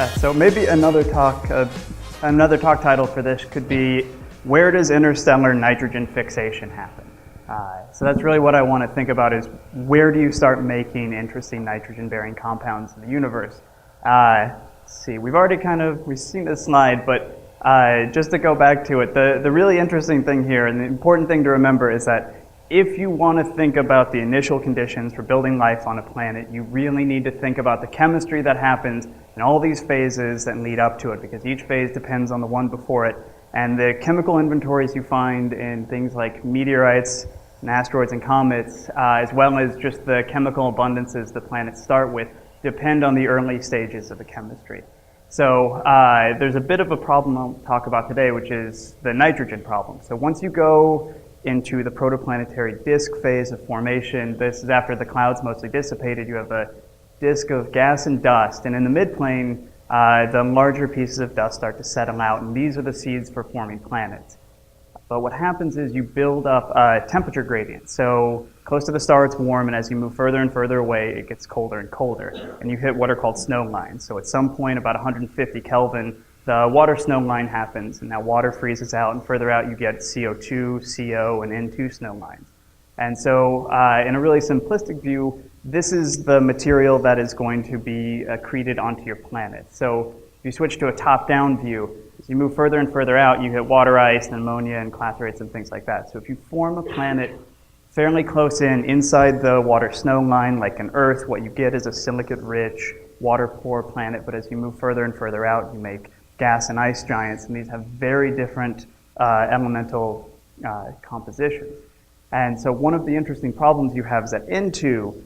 Yeah, so maybe another talk title for this could be, where does interstellar nitrogen fixation happen? So that's really what I want to think about, is where do you start making interesting nitrogen-bearing compounds in the universe? Let's see, we've seen this slide, but just to go back to it, the really interesting thing here and the important thing to remember is that if you want to think about the initial conditions for building life on a planet, you really need to think about the chemistry that happens in all these phases that lead up to it, because each phase depends on the one before it. And the chemical inventories you find in things like meteorites and asteroids and comets, as well as just the chemical abundances the planets start with, depend on the early stages of the chemistry. So there's a bit of a problem I'll talk about today, which is the nitrogen problem. So once you go into the protoplanetary disk phase of formation, this is after the clouds mostly dissipated, you have a disk of gas and dust, and in the midplane, the larger pieces of dust start to settle out, and these are the seeds for forming planets. But what happens is you build up a temperature gradient. So close to the star it's warm, and as you move further and further away, it gets colder and colder, and you hit what are called snow lines. So at some point, about 150 Kelvin, the water snow line happens, and now water freezes out, and further out you get CO2, CO, and N2 snow lines. And so in a really simplistic view, this is the material that is going to be accreted onto your planet. So if you switch to a top-down view, as you move further and further out, you hit water ice and ammonia and clathrates and things like that. So if you form a planet fairly close inside the water snow line, like an Earth, what you get is a silicate-rich, water-poor planet, but as you move further and further out, you make gas and ice giants, and these have very different elemental compositions. And so one of the interesting problems you have is that N2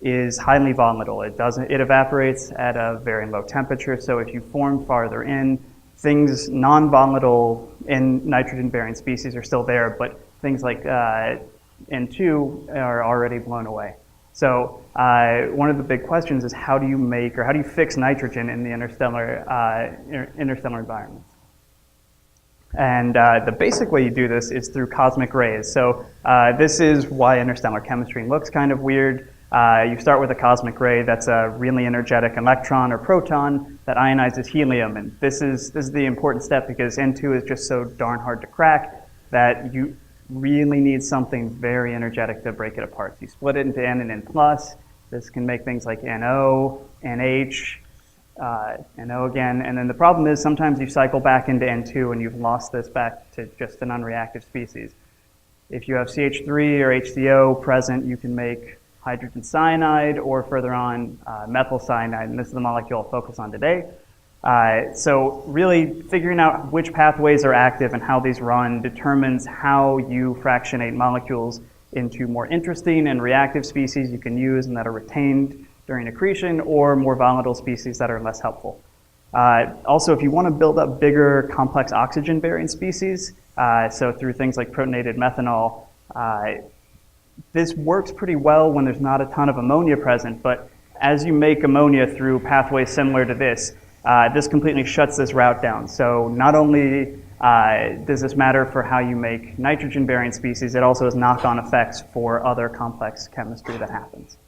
is highly volatile. It evaporates at a very low temperature, so if you form farther in, things non-volatile in nitrogen-bearing species are still there, but things like N2 are already blown away. So one of the big questions is how do you fix nitrogen in the interstellar environment? And the basic way you do this is through cosmic rays. So this is why interstellar chemistry looks kind of weird. You start with a cosmic ray that's a really energetic electron or proton that ionizes helium. And this is the important step, because N2 is just so darn hard to crack that you really need something very energetic to break it apart. So you split it into N and N+. This can make things like NO, NH, NO again. And then the problem is sometimes you cycle back into N2 and you've lost this back to just an unreactive species. If you have CH3 or HCO present, you can make hydrogen cyanide, or further on, methyl cyanide, and this is the molecule I'll focus on today. So really figuring out which pathways are active and how these run determines how you fractionate molecules into more interesting and reactive species you can use and that are retained during accretion, or more volatile species that are less helpful. Also, if you want to build up bigger complex oxygen-bearing species, so through things like protonated methanol, this works pretty well when there's not a ton of ammonia present, but as you make ammonia through pathways similar to this, this completely shuts this route down. So not only does this matter for how you make nitrogen-bearing species, it also has knock-on effects for other complex chemistry that happens.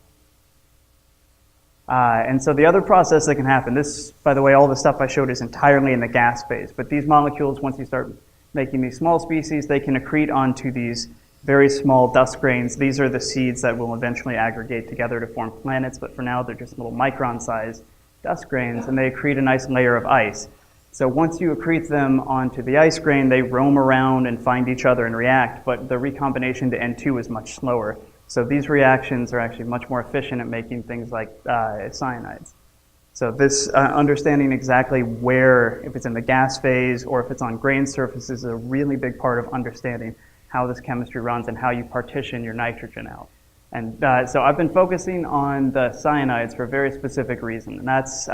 And so the other process that can happen, this, by the way, all the stuff I showed is entirely in the gas phase, but these molecules, once you start making these small species, they can accrete onto these very small dust grains. These are the seeds that will eventually aggregate together to form planets, but for now they're just little micron-sized dust grains, and they accrete a nice layer of ice. So once you accrete them onto the ice grain, they roam around and find each other and react, but the recombination to N2 is much slower. So these reactions are actually much more efficient at making things like cyanides. So this understanding exactly where, if it's in the gas phase or if it's on grain surfaces, is a really big part of understanding how this chemistry runs and how you partition your nitrogen out. And so I've been focusing on the cyanides for a very specific reason, and that's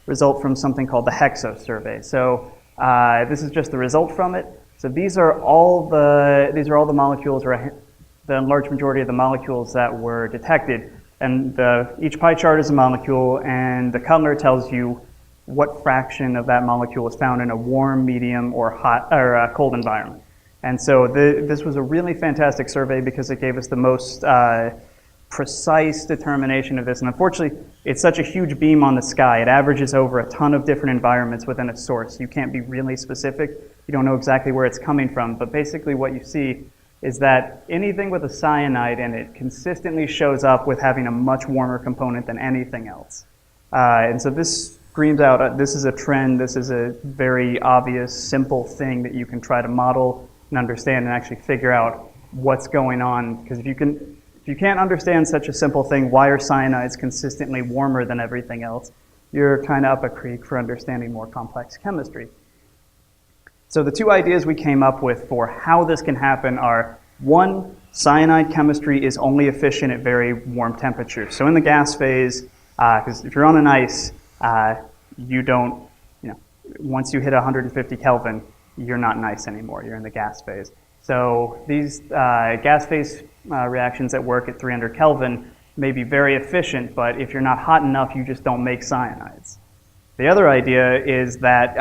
result from something called the Hexo Survey. So this is just the result from it. So these are all the molecules, or the large majority of the molecules that were detected. And each pie chart is a molecule, and the color tells you what fraction of that molecule is found in a warm, medium, or hot or a cold environment. And so this was a really fantastic survey because it gave us the most precise determination of this. And unfortunately, it's such a huge beam on the sky. It averages over a ton of different environments within a source. You can't be really specific. You don't know exactly where it's coming from. But basically what you see is that anything with a cyanide in it consistently shows up with having a much warmer component than anything else. And so this screams out, this is a trend, this is a very obvious, simple thing that you can try to model and understand and actually figure out what's going on. Because if you can't understand such a simple thing, why are cyanides consistently warmer than everything else, you're kind of up a creek for understanding more complex chemistry. So the two ideas we came up with for how this can happen are, one, cyanide chemistry is only efficient at very warm temperatures. So in the gas phase, because if you're on an ice, you don't, once you hit 150 Kelvin, you're not in ice anymore, you're in the gas phase. So these gas phase reactions that work at 300 Kelvin may be very efficient, but if you're not hot enough, you just don't make cyanides. The other idea is that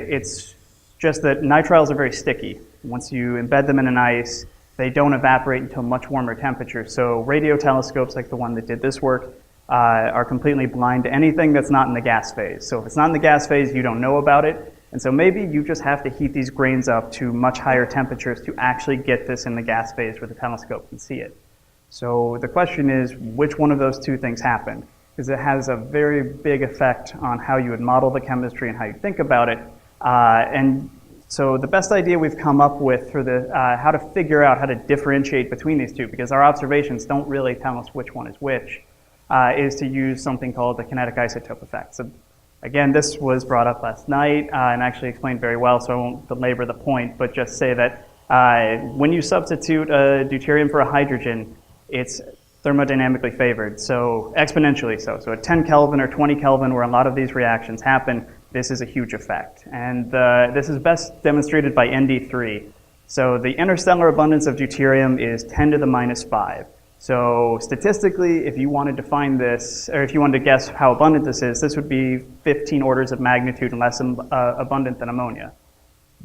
it's just that nitriles are very sticky. Once you embed them in an ice, they don't evaporate until much warmer temperatures. So radio telescopes like the one that did this work are completely blind to anything that's not in the gas phase. So if it's not in the gas phase, you don't know about it. And so maybe you just have to heat these grains up to much higher temperatures to actually get this in the gas phase where the telescope can see it. So the question is, which one of those two things happened? Because it has a very big effect on how you would model the chemistry and how you think about it. And so the best idea we've come up with for the how to figure out how to differentiate between these two, because our observations don't really tell us which one is which, is to use something called the kinetic isotope effect. So again, this was brought up last night and actually explained very well, so I won't belabor the point, but just say that when you substitute a deuterium for a hydrogen, it's thermodynamically favored, so exponentially so. So at 10 Kelvin or 20 Kelvin, where a lot of these reactions happen, this is a huge effect. And this is best demonstrated by ND3. So the interstellar abundance of deuterium is 10 to the minus 5. So statistically, if you wanted to find this, or if you wanted to guess how abundant this would be 15 orders of magnitude less abundant than ammonia.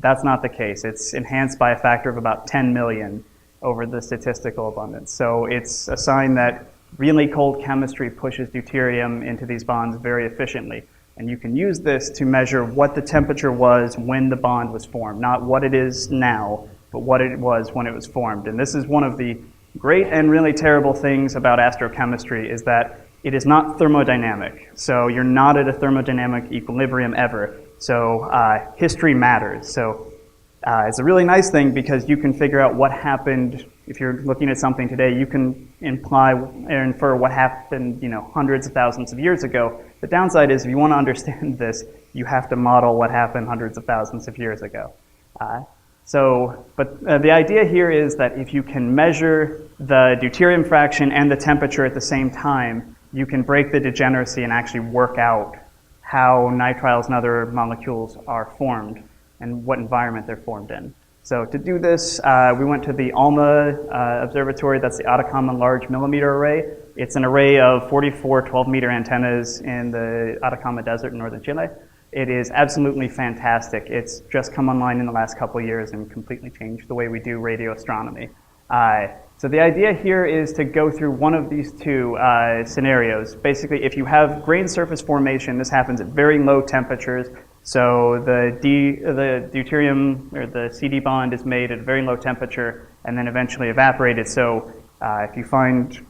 That's not the case. It's enhanced by a factor of about 10 million over the statistical abundance. So it's a sign that really cold chemistry pushes deuterium into these bonds very efficiently. And you can use this to measure what the temperature was when the bond was formed, not what it is now, but what it was when it was formed. And this is one of the great and really terrible things about astrochemistry, is that it is not thermodynamic. So you're not at a thermodynamic equilibrium ever. So history matters. So it's a really nice thing because you can figure out what happened. If you're looking at something today, you can imply or infer what happened, hundreds of thousands of years ago. The downside is if you want to understand this, you have to model what happened hundreds of thousands of years ago. But the idea here is that if you can measure the deuterium fraction and the temperature at the same time, you can break the degeneracy and actually work out how nitriles and other molecules are formed and what environment they're formed in. So to do this, we went to the Alma Observatory. That's the Atacama Large Millimeter Array. It's an array of 44 12-meter antennas in the Atacama Desert in northern Chile. It is absolutely fantastic. It's just come online in the last couple of years and completely changed the way we do radio astronomy. So the idea here is to go through one of these two scenarios. Basically, if you have grain surface formation, this happens at very low temperatures. So the deuterium, or the CD bond, is made at a very low temperature and then eventually evaporated. So if you find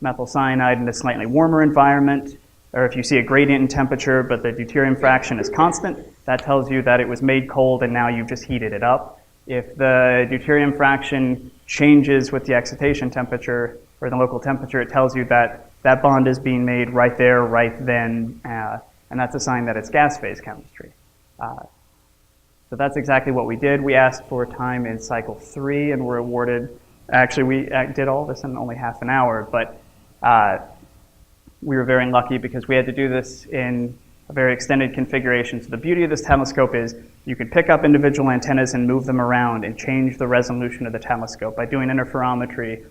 methyl cyanide in a slightly warmer environment, or if you see a gradient in temperature but the deuterium fraction is constant, that tells you that it was made cold and now you've just heated it up. If the deuterium fraction changes with the excitation temperature or the local temperature, it tells you that that bond is being made right there, right then, and that's a sign that it's gas phase chemistry. So that's exactly what we did. We asked for time in cycle 3 and were awarded, actually we did all this in only half an hour, but we were very lucky because we had to do this in a very extended configuration. So the beauty of this telescope is you could pick up individual antennas and move them around and change the resolution of the telescope. By doing interferometry,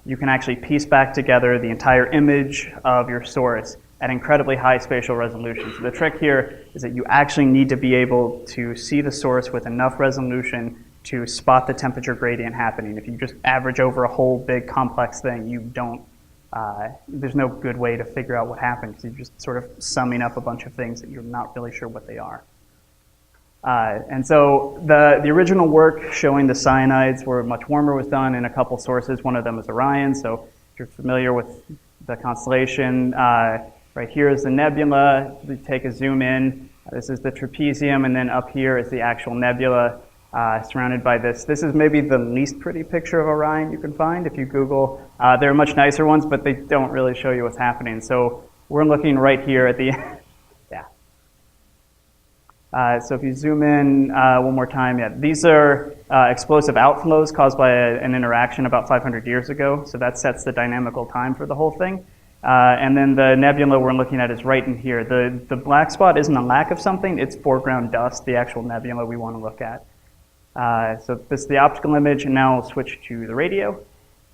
you can actually piece back together the entire image of your source at incredibly high spatial resolution. So the trick here is that you actually need to be able to see the source with enough resolution to spot the temperature gradient happening. If you just average over a whole big complex thing, you don't there's no good way to figure out what happened because you're just sort of summing up a bunch of things that you're not really sure what they are. And so the original work showing the cyanides where much warmer was done in a couple sources. One of them is Orion, so if you're familiar with the constellation, right here is the nebula. We take a zoom in. This is the trapezium, and then up here is the actual nebula surrounded by this. This is maybe the least pretty picture of Orion you can find if you Google. There are much nicer ones, but they don't really show you what's happening. So we're looking right here at the so if you zoom in one more time, these are explosive outflows caused by an interaction about 500 years ago. So that sets the dynamical time for the whole thing. And then the nebula we're looking at is right in here. The black spot isn't a lack of something, it's foreground dust, the actual nebula we want to look at. So this is the optical image, and now we'll switch to the radio.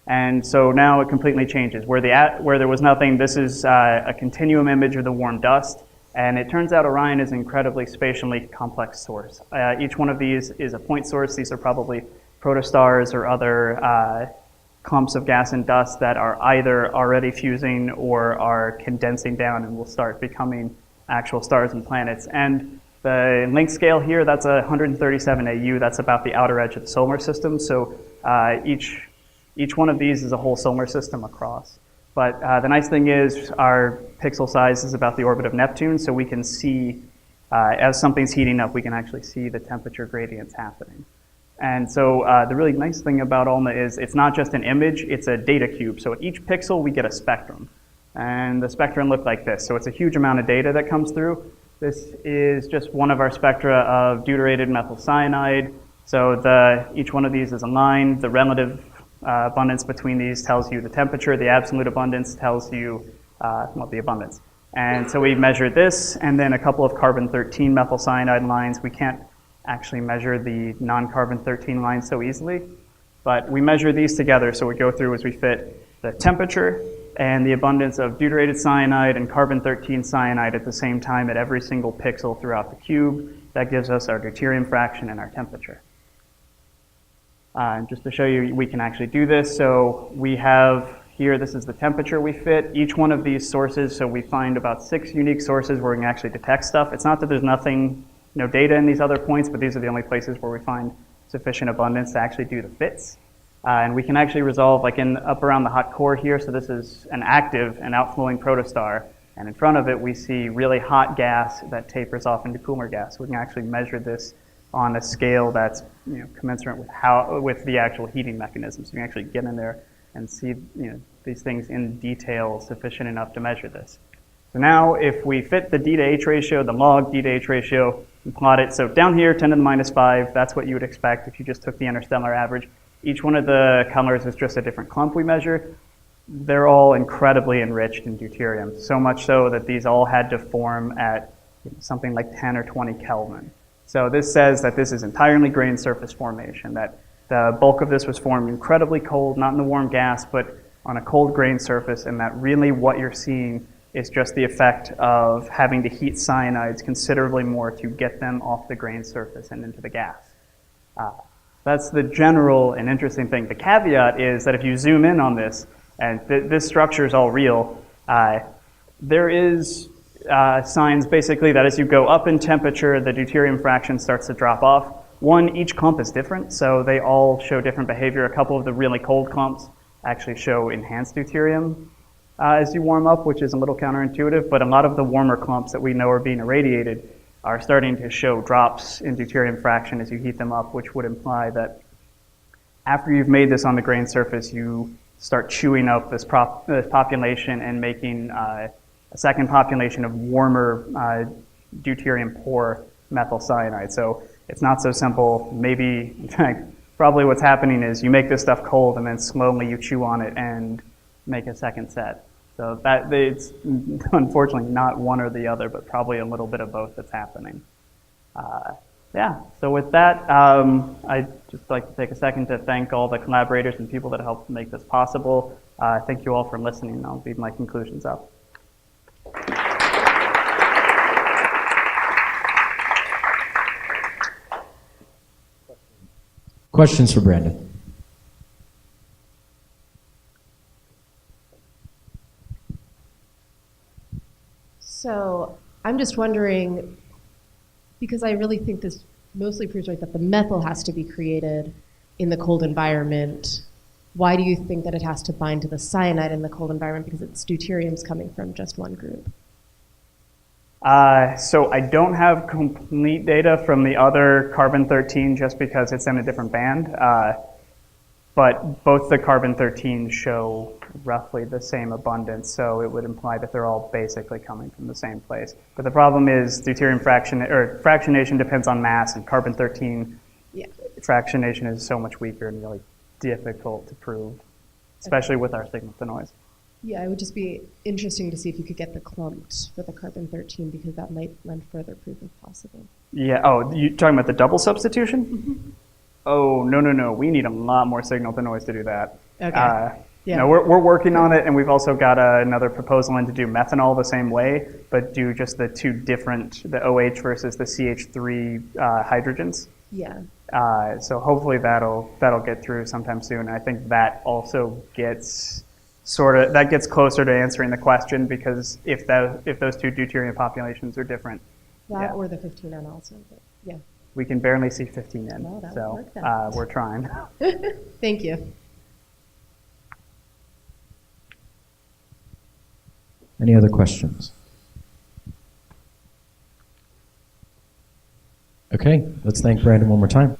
And so now it completely changes. Where there was nothing, this is a continuum image of the warm dust. And it turns out Orion is an incredibly spatially complex source. Each one of these is a point source. These are probably protostars or other clumps of gas and dust that are either already fusing or are condensing down and will start becoming actual stars and planets. And the length scale here, that's 137 AU. That's about the outer edge of the solar system. So each one of these is a whole solar system across. But the nice thing is our pixel size is about the orbit of Neptune, so we can see, as something's heating up, we can actually see the temperature gradients happening. And so the really nice thing about ALMA is it's not just an image, it's a data cube. So at each pixel, we get a spectrum. And the spectrum look like this. So it's a huge amount of data that comes through. This is just one of our spectra of deuterated methyl cyanide. So each one of these is a line. The relative abundance between these tells you the temperature. The absolute abundance tells you the abundance. And so we measured this, and then a couple of carbon-13 methyl cyanide lines. We can't actually measure the non-carbon-13 lines so easily, but we measure these together. So we go through as we fit the temperature and the abundance of deuterated cyanide and carbon-13 cyanide at the same time at every single pixel throughout the cube. That gives us our deuterium fraction and our temperature. Just to show you, we can actually do this. So we have here, this is the temperature we fit. Each one of these sources, so we find about 6 unique sources where we can actually detect stuff. It's not that there's nothing, no data in these other points, but these are the only places where we find sufficient abundance to actually do the fits. And we can actually resolve, like up around the hot core here, so this is an active and outflowing protostar, and in front of it we see really hot gas that tapers off into cooler gas. We can actually measure this on a scale that's commensurate with the actual heating mechanism. So you can actually get in there and see these things in detail sufficient enough to measure this. So now if we fit the D to H ratio, the log D to H ratio, and plot it, so down here 10 to the minus 5, that's what you would expect if you just took the interstellar average. Each one of the colors is just a different clump we measure. They're all incredibly enriched in deuterium, so much so that these all had to form at something like 10 or 20 Kelvin. So this says that this is entirely grain surface formation, that the bulk of this was formed incredibly cold, not in the warm gas, but on a cold grain surface, and that really what you're seeing is just the effect of having to heat cyanides considerably more to get them off the grain surface and into the gas. That's the general and interesting thing. The caveat is that if you zoom in on this, and this structure is all real, there is signs basically that as you go up in temperature, the deuterium fraction starts to drop off. One, each clump is different, so they all show different behavior. A couple of the really cold clumps actually show enhanced deuterium as you warm up, which is a little counterintuitive, but a lot of the warmer clumps that we know are being irradiated are starting to show drops in deuterium fraction as you heat them up, which would imply that after you've made this on the grain surface, you start chewing up this population and making a second population of warmer deuterium poor methyl cyanide. So it's not so simple. Maybe, in fact, probably what's happening is you make this stuff cold and then slowly you chew on it and make a second set. So it's unfortunately not one or the other, but probably a little bit of both that's happening. So with that, I'd just like to take a second to thank all the collaborators and people that helped make this possible. Thank you all for listening. I'll leave my conclusions up. Questions for Brandon? just wondering, because I really think this mostly proves right that the methyl has to be created in the cold environment. Why do you think that it has to bind to the cyanide in the cold environment? Because it's deuterium's coming from just one group. So I don't have complete data from the other carbon-13 just because it's in a different band. But both the carbon-13 show roughly the same abundance, so it would imply that they're all basically coming from the same place. But the problem is deuterium fractionation depends on mass, and carbon-13 fractionation is so much weaker and really difficult to prove, especially with our signal-to-noise. Yeah, it would just be interesting to see if you could get the clumped for the carbon-13, because that might lend further proof if possible. Yeah, oh, you talking about the double substitution? Mm-hmm. Oh, no. We need a lot more signal-to-noise to do that. Okay. Yeah. No, we're working on it, and we've also got another proposal in to do methanol the same way, but do just the two different, the OH versus the CH3 hydrogens. Yeah. So hopefully that'll get through sometime soon. I think that also gets gets closer to answering the question, because if those two deuterium populations are different. That or the 15N also, but yeah. We can barely see 15N, Well, that so would work then. we're trying. Thank you. Any other questions? Okay, let's thank Brandon one more time.